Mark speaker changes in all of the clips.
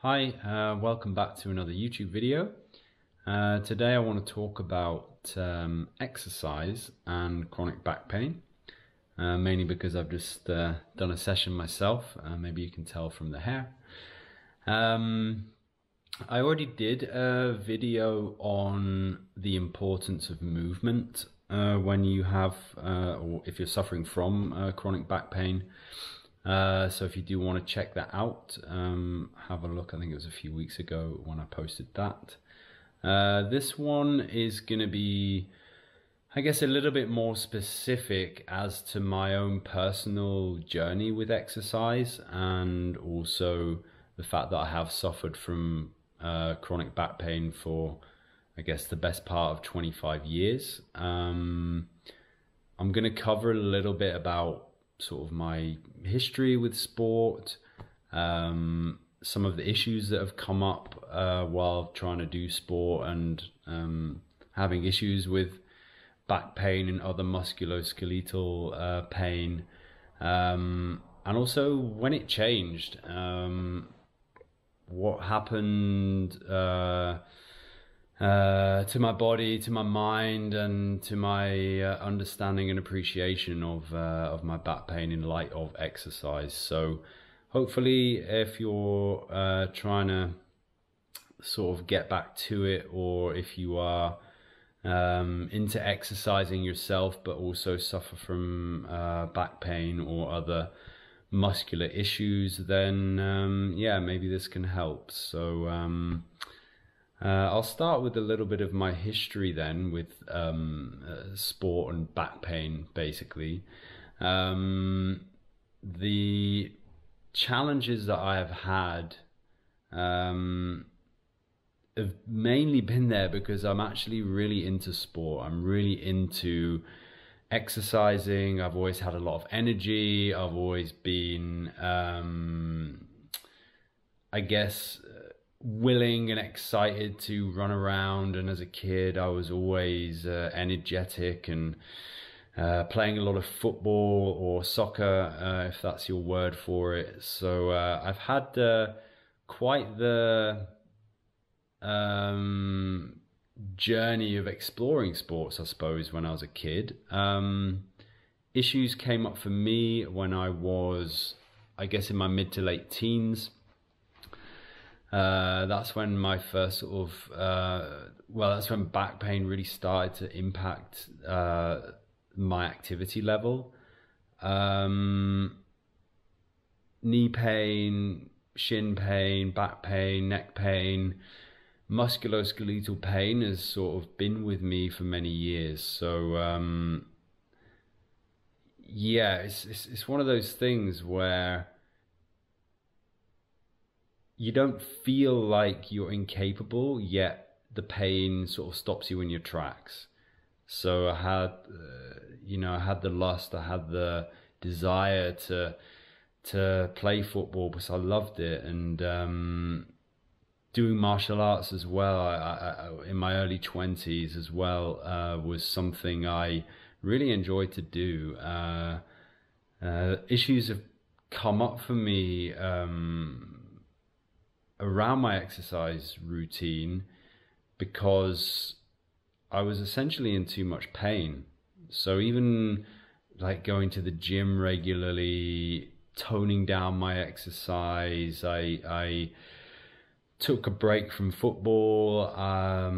Speaker 1: Hi, welcome back to another YouTube video. Today I want to talk about exercise and chronic back pain, mainly because I've just done a session myself. Maybe you can tell from the hair. I already did a video on the importance of movement when you have, or if you're suffering from chronic back pain. So if you do want to check that out, have a look. I think it was a few weeks ago when I posted that. This one is going to be, I guess, a little bit more specific as to my own personal journey with exercise, and also the fact that I have suffered from chronic back pain for, I guess, the best part of 25 years. I'm going to cover a little bit about sort of my history with sport, some of the issues that have come up while trying to do sport, and having issues with back pain and other musculoskeletal pain, and also when it changed, what happened to my body, to my mind, and to my understanding and appreciation of my back pain in light of exercise. So hopefully, if you're trying to sort of get back to it, or if you are into exercising yourself but also suffer from back pain or other muscular issues, then yeah, maybe this can help. So I'll start with a little bit of my history then with sport and back pain, basically. The challenges that I have had have mainly been there because I'm actually really into sport. I'm really into exercising. I've always had a lot of energy. I've always been, I guess, willing and excited to run around, and as a kid I was always energetic and playing a lot of football or soccer, if that's your word for it. So I've had quite the journey of exploring sports, I suppose, when I was a kid. Issues came up for me when I was, I guess, in my mid to late teens. That's when my first sort of, that's when back pain really started to impact my activity level. Knee pain, shin pain, back pain, neck pain, musculoskeletal pain has sort of been with me for many years. So yeah, it's one of those things where you don't feel like you're incapable, yet the pain sort of stops you in your tracks. So I had, I had the lust, I had the desire to play football because I loved it, and doing martial arts as well. I in my early 20s as well was something I really enjoyed to do. Issues have come up for me around my exercise routine because I was essentially in too much pain. So even like going to the gym regularly, toning down my exercise, I took a break from football. I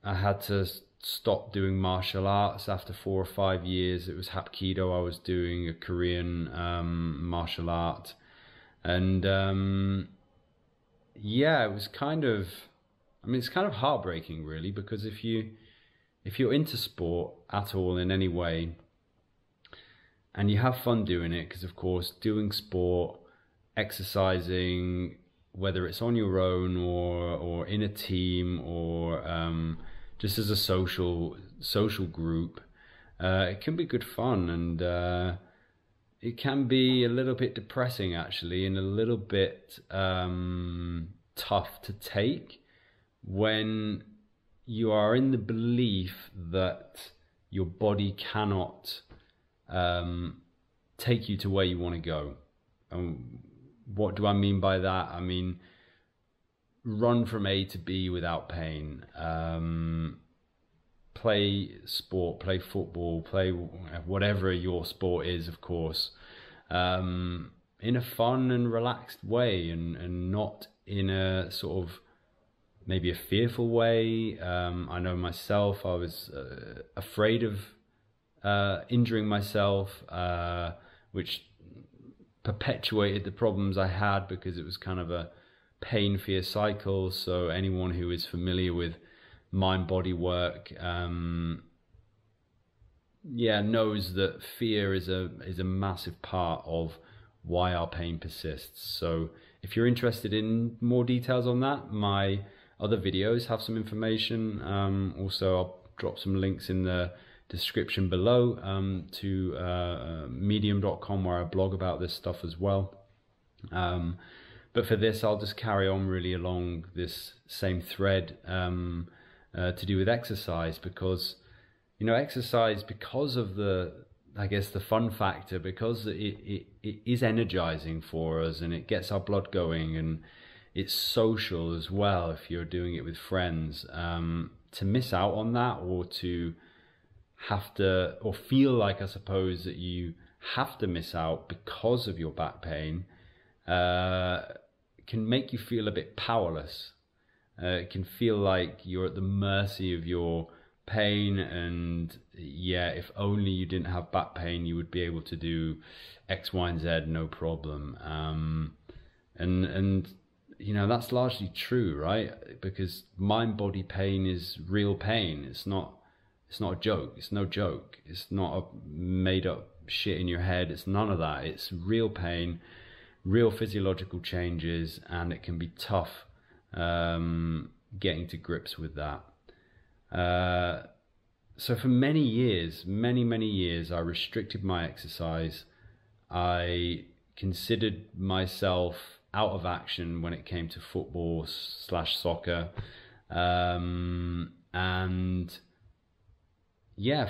Speaker 1: had to stop doing martial arts after 4 or 5 years. It was Hapkido I was doing, a Korean martial art, and yeah, it was kind of, it's kind of heartbreaking really, because if you're into sport at all in any way and you have fun doing it, because of course doing sport, exercising, whether it's on your own or in a team or just as a social group, it can be good fun, and it can be a little bit depressing actually, and a little bit tough to take when you are in the belief that your body cannot take you to where you want to go. And what do I mean by that? I mean, run from A to B without pain. Play sport, play football, play whatever your sport is, of course, in a fun and relaxed way, and not in a sort of maybe a fearful way. I know myself, I was afraid of injuring myself, which perpetuated the problems I had, because it was kind of a pain-fear cycle. So anyone who is familiar with mind-body work, knows that fear is a massive part of why our pain persists. So if you're interested in more details on that, my other videos have some information. Also, I'll drop some links in the description below to medium.com, where I blog about this stuff as well. But for this, I'll just carry on really along this same thread to do with exercise, because exercise, because of the fun factor, because it is energizing for us, and it gets our blood going, and it's social as well if you're doing it with friends. To miss out on that, or to have to, or feel like, I suppose, that you have to miss out because of your back pain, can make you feel a bit powerless. It can feel like you're at the mercy of your pain, and if only you didn't have back pain, you would be able to do X, Y, and Z, no problem. And that's largely true, right? Because mind-body pain is real pain. It's not a joke. It's no joke. It's not a made-up shit in your head. It's none of that. It's real pain, real physiological changes, and it can be tough getting to grips with that. So for many years, many years, I restricted my exercise. I considered myself out of action when it came to football / soccer, and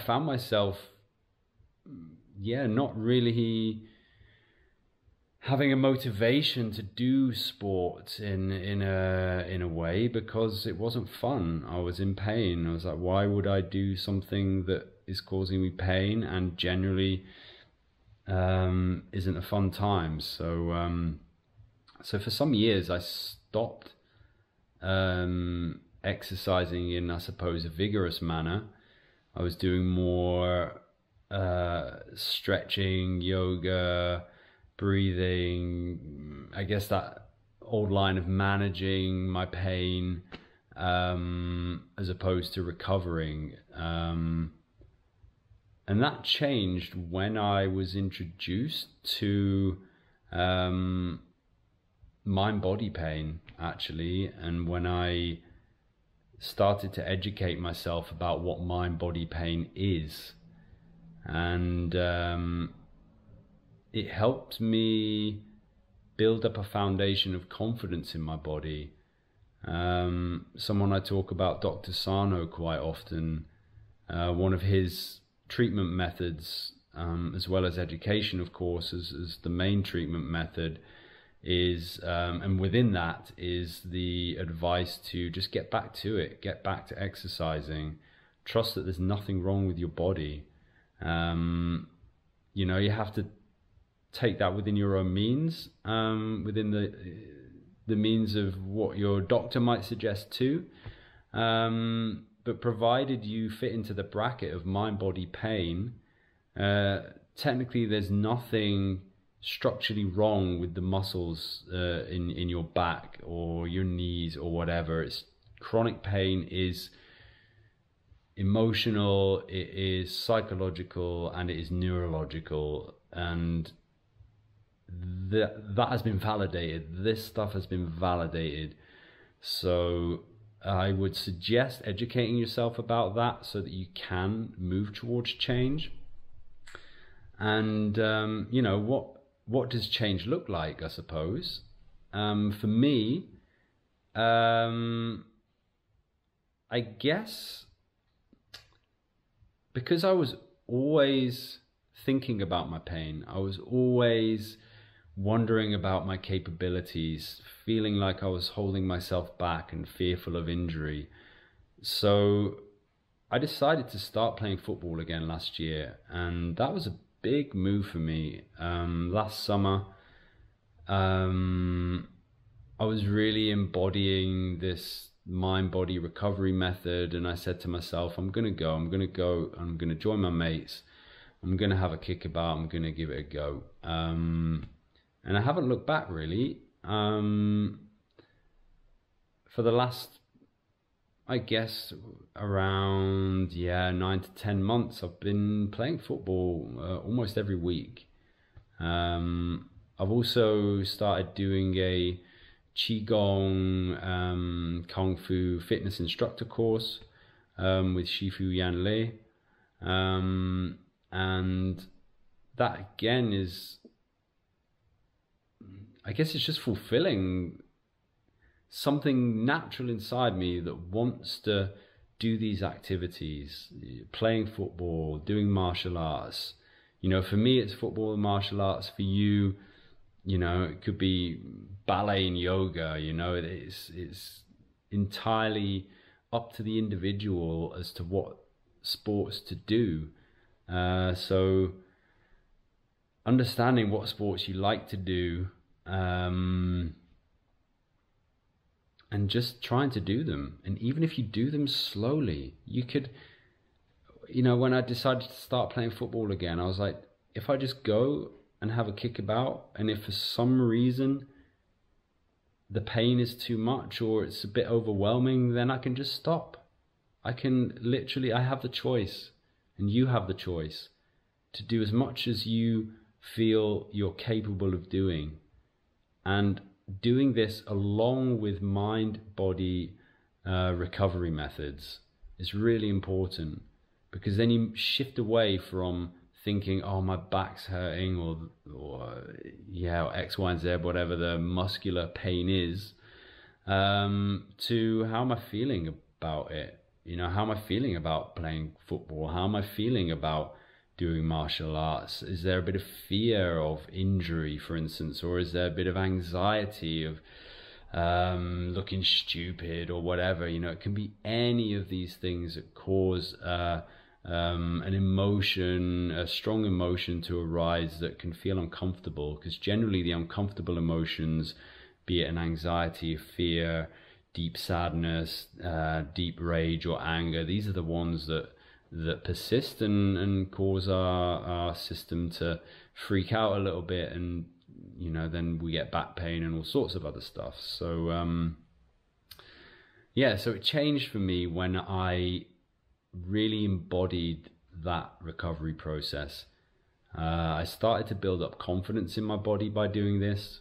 Speaker 1: found myself not really having a motivation to do sport in a way, because it wasn't fun. I was in pain. I was like, why would I do something that is causing me pain and generally isn't a fun time? So for some years I stopped exercising in, I suppose, a vigorous manner. I was doing more stretching, yoga, breathing, I guess that old line of managing my pain, as opposed to recovering. And that changed when I was introduced to mind-body pain, actually, and when I started to educate myself about what mind-body pain is. And it helped me build up a foundation of confidence in my body. Someone I talk about, Dr. Sarno, quite often. One of his treatment methods, as well as education, of course, as the main treatment method, is, and within that is the advice to just get back to it, get back to exercising, trust that there's nothing wrong with your body. You have to take that within your own means, within the means of what your doctor might suggest too. But provided you fit into the bracket of mind-body pain, technically there's nothing structurally wrong with the muscles in your back or your knees or whatever. It's chronic pain is emotional, it is psychological, and it is neurological, and that has been validated. This stuff has been validated. So I would suggest educating yourself about that so that you can move towards change. And what does change look like, I suppose? For me, I guess because I was always thinking about my pain, I was always wondering about my capabilities, feeling like I was holding myself back and fearful of injury. So I decided to start playing football again last year, and that was a big move for me. Last summer, I was really embodying this mind-body recovery method, and I said to myself, I'm going to join my mates, I'm going to have a kickabout, I'm going to give it a go. And I haven't looked back really. For the last, I guess, around 9 to 10 months, I've been playing football almost every week. I've also started doing a Qigong Kung Fu fitness instructor course with Shifu Yan Lei. And that again is, I guess it's just fulfilling something natural inside me that wants to do these activities, playing football, doing martial arts. You know, for me, it's football and martial arts. For you, you know, it could be ballet and yoga. You know, it's entirely up to the individual as to what sports to do. So understanding what sports you like to do, and just trying to do them. And even if you do them slowly, you could, you know, when I decided to start playing football again, I was like, if I just go and have a kickabout, and if for some reason the pain is too much or it's a bit overwhelming, then I can just stop. I can literally, I have the choice, and you have the choice to do as much as you feel you're capable of doing. And doing this along with mind-body recovery methods is really important, because then you shift away from thinking, oh, my back's hurting, or X, Y, and Z, whatever the muscular pain is, to how am I feeling about it? You know, how am I feeling about playing football? How am I feeling about doing martial arts? Is there a bit of fear of injury, for instance, or is there a bit of anxiety of looking stupid or whatever? You know, it can be any of these things that cause an emotion, a strong emotion to arise that can feel uncomfortable, because generally the uncomfortable emotions, be it an anxiety, fear, deep sadness, deep rage or anger, these are the ones that persist and cause our system to freak out a little bit, and you know, then we get back pain and all sorts of other stuff. So so it changed for me when I really embodied that recovery process. I started to build up confidence in my body by doing this.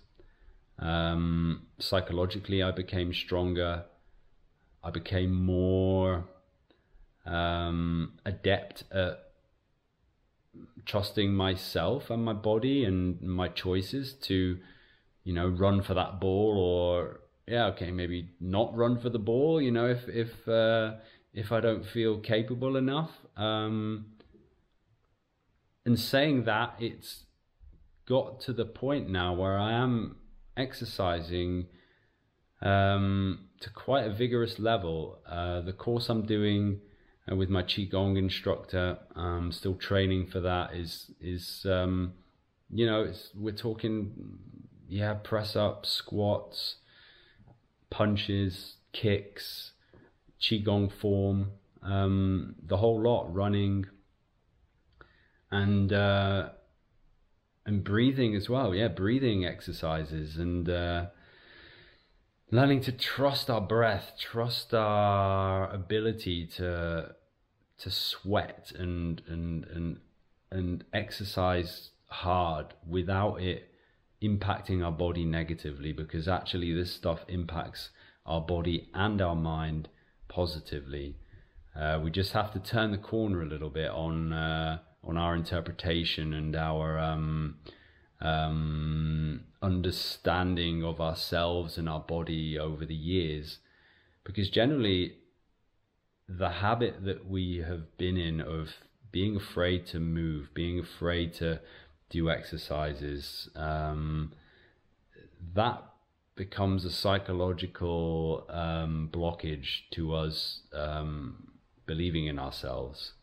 Speaker 1: Psychologically, I became stronger. I became more adept at trusting myself and my body and my choices to, you know, run for that ball, or maybe not run for the ball, you know, if I don't feel capable enough. And saying that, it's got to the point now where I am exercising to quite a vigorous level. The course I'm doing with my Qigong instructor, still training for that, is you know, we're talking press ups, squats, punches, kicks, Qigong form, the whole lot, running, and breathing as well. Breathing exercises, and learning to trust our breath, trust our ability to sweat and exercise hard without it impacting our body negatively, because actually this stuff impacts our body and our mind positively. We just have to turn the corner a little bit on our interpretation and our understanding of ourselves and our body over the years, because generally the habit that we have been in of being afraid to move, being afraid to do exercises, that becomes a psychological blockage to us believing in ourselves.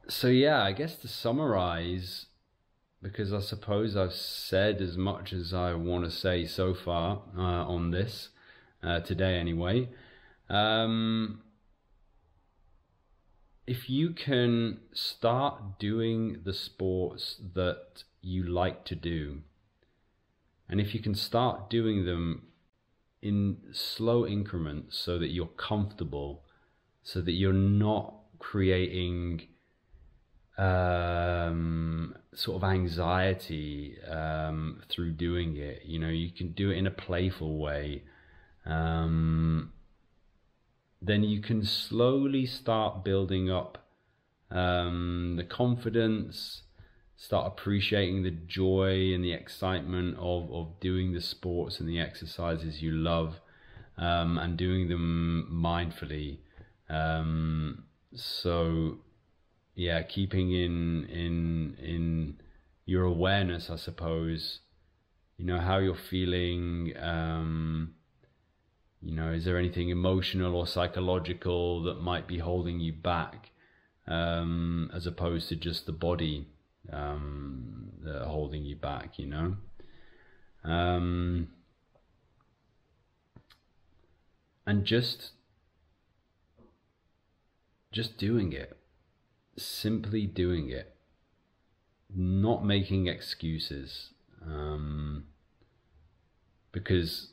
Speaker 1: So yeah, I guess to summarize, because I suppose I've said as much as I want to say so far on this today anyway. If you can start doing the sports that you like to do, and if you can start doing them in slow increments so that you're comfortable, so that you're not creating sort of anxiety through doing it, you know, you can do it in a playful way, then you can slowly start building up the confidence, start appreciating the joy and the excitement of doing the sports and the exercises you love, and doing them mindfully. So yeah, keeping in your awareness, I suppose, you know, how you're feeling, you know, is there anything emotional or psychological that might be holding you back, as opposed to just the body that are holding you back, you know? And just doing it. Simply doing it, not making excuses, because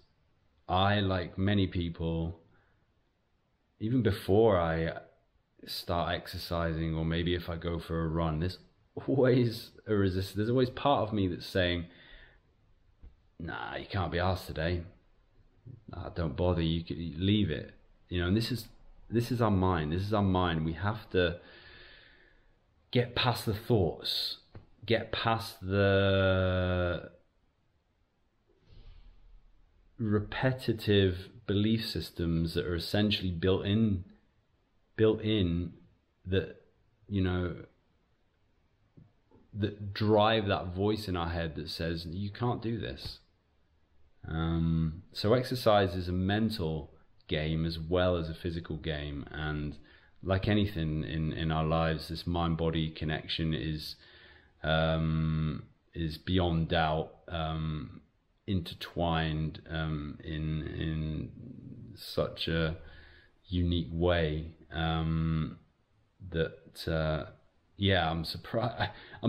Speaker 1: I, like many people, even before I start exercising, or maybe if I go for a run, there's always a resistance. There's always part of me that's saying, nah, you can't be asked today. Nah, don't bother, you leave it, you know. And this is our mind. This is our mind. We have to get past the thoughts, get past the repetitive belief systems that are essentially built in that, you know, that drive that voice in our head that says you can't do this. So exercise is a mental game as well as a physical game, and like anything in our lives, this mind-body connection is beyond doubt intertwined in such a unique way that yeah, I'm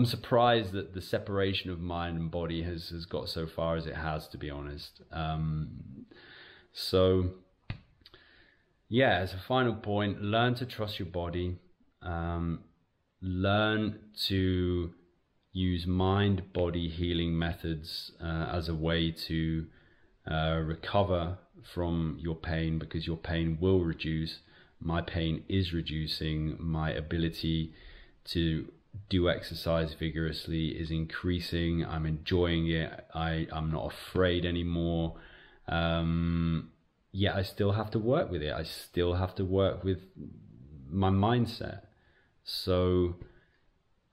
Speaker 1: surprised that the separation of mind and body has got so far as it has, to be honest. So yeah, as a final point, learn to trust your body. Learn to use mind-body healing methods as a way to recover from your pain, because your pain will reduce. My pain is reducing. My ability to do exercise vigorously is increasing. I'm enjoying it. I'm not afraid anymore. Yeah, I still have to work with it. I still have to work with my mindset. So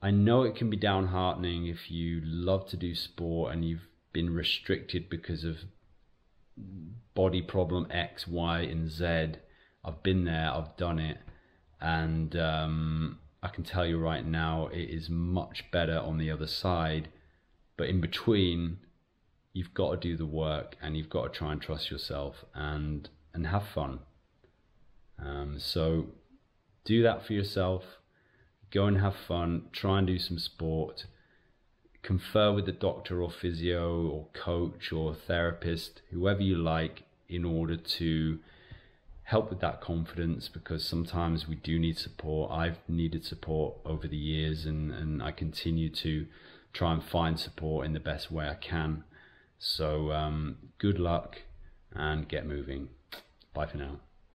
Speaker 1: I know it can be downheartening if you love to do sport and you've been restricted because of body problem X, Y, and Z. I've been there, I've done it, and I can tell you right now, it is much better on the other side. But in between, you've got to do the work, and you've got to try and trust yourself and have fun. So do that for yourself. Go and have fun. Try and do some sport. Confer with the doctor or physio or coach or therapist, whoever you like, in order to help with that confidence, because sometimes we do need support. I've needed support over the years, and I continue to try and find support in the best way I can. So good luck and get moving. Bye for now.